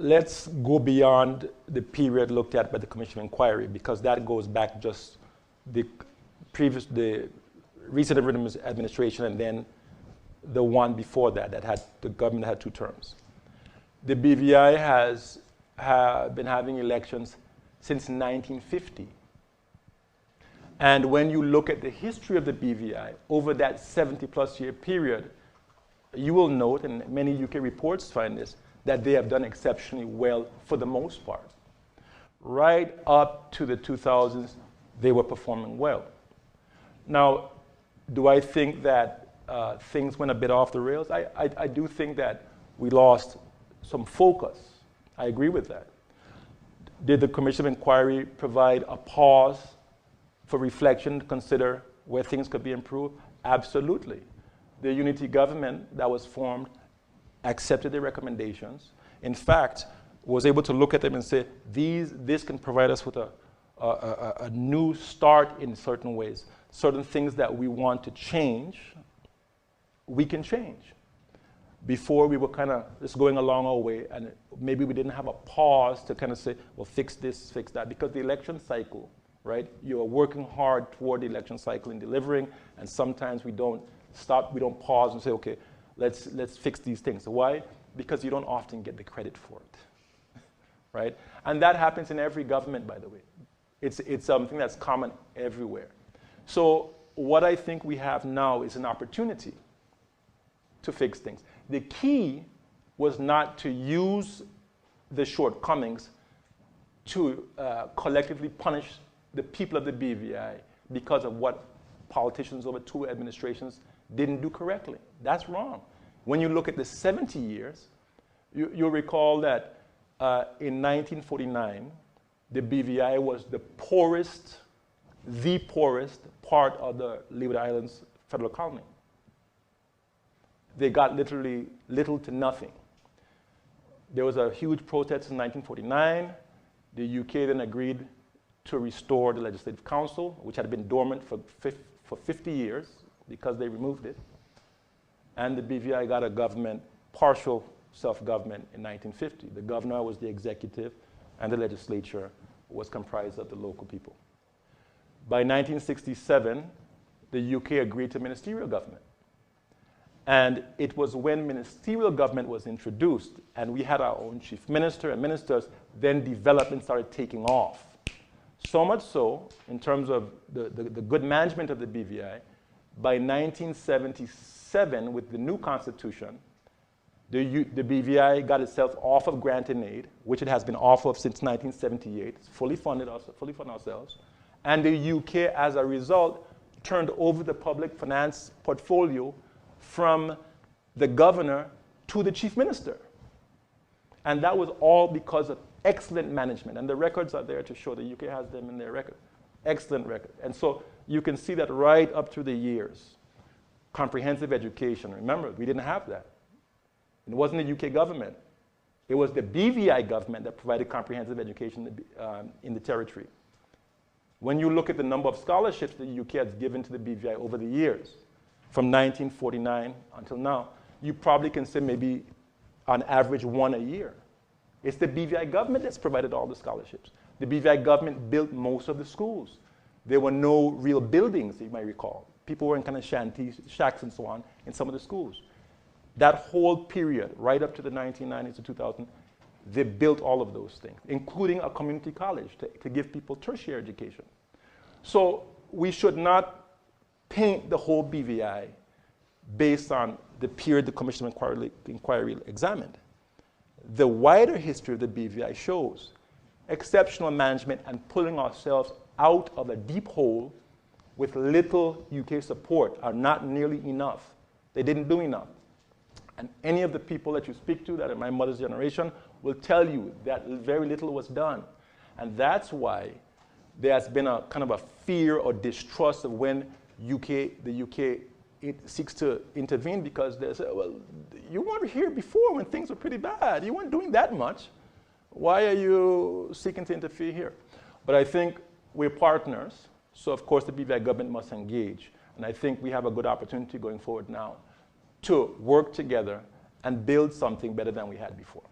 let's go beyond the period looked at by the Commission of Inquiry, because that goes back just the recent administration and then the one before that, the government had 2 terms. The BVI has been having elections since 1950. And when you look at the history of the BVI over that 70+ year period, you will note, and many UK reports find this, that they have done exceptionally well for the most part. Right up to the 2000s, they were performing well. Now, do I think that things went a bit off the rails? I do think that we lost some focus. I agree with that. Did the Commission of Inquiry provide a pause for reflection to consider where things could be improved? Absolutely. The unity government that was formed accepted the recommendations. In fact, was able to look at them and say, this can provide us with a new start in certain ways. Certain things that we want to change, we can change. Before, we were kind of just going along our way, and maybe we didn't have a pause to kind of say, well, fix this, fix that, because the election cycle, right? You are working hard toward the election cycle and delivering, and sometimes we don't stop, we don't pause and say, okay, let's fix these things. Why? Because you don't often get the credit for it, right? And that happens in every government, by the way. It's something that's common everywhere. So what I think we have now is an opportunity to fix things. The key was not to use the shortcomings to collectively punish the people of the BVI because of what politicians over 2 administrations didn't do correctly. That's wrong. When you look at the 70 years, you'll recall that in 1949, the BVI was the poorest part of the Leeward Islands federal colony. They got literally little to nothing. There was a huge protest in 1949. The UK then agreed to restore the Legislative Council, which had been dormant for 50 years because they removed it. And the BVI got a government, partial self-government in 1950. The governor was the executive, and the legislature was comprised of the local people. By 1967, the UK agreed to ministerial government. And it was when ministerial government was introduced, and we had our own chief minister and ministers, then development started taking off. So much so, in terms of the good management of the BVI, by 1977, with the new constitution, the BVI got itself off of grant and aid, which it has been off of since 1978. It's fully funded ourselves. And the UK, as a result, turned over the public finance portfolio from the governor to the chief minister. And that was all because of excellent management. And the records are there to show the UK has them in their record. Excellent record. And so you can see that right up through the years. Comprehensive education. Remember, we didn't have that. It wasn't the UK government. It was the BVI government that provided comprehensive education in the territory. When you look at the number of scholarships the UK has given to the BVI over the years, from 1949 until now, you probably can say maybe on average 1 a year. It's the BVI government that's provided all the scholarships. The BVI government built most of the schools. There were no real buildings, you might recall. People were in kind of shanties, shacks and so on in some of the schools. That whole period, right up to the 1990s to 2000, they built all of those things, including a community college to give people tertiary education. So we should not paint the whole BVI based on the period the Commission of Inquiry examined. The wider history of the BVI shows exceptional management and pulling ourselves out of a deep hole with little UK support are not nearly enough. They didn't do enough. And any of the people that you speak to that are my mother's generation will tell you that very little was done. And that's why there has been a kind of a fear or distrust of when the UK seeks to intervene, because they say, well, you weren't here before when things were pretty bad. You weren't doing that much. Why are you seeking to interfere here? But I think we're partners, so of course the BVI government must engage. And I think we have a good opportunity going forward now to work together and build something better than we had before.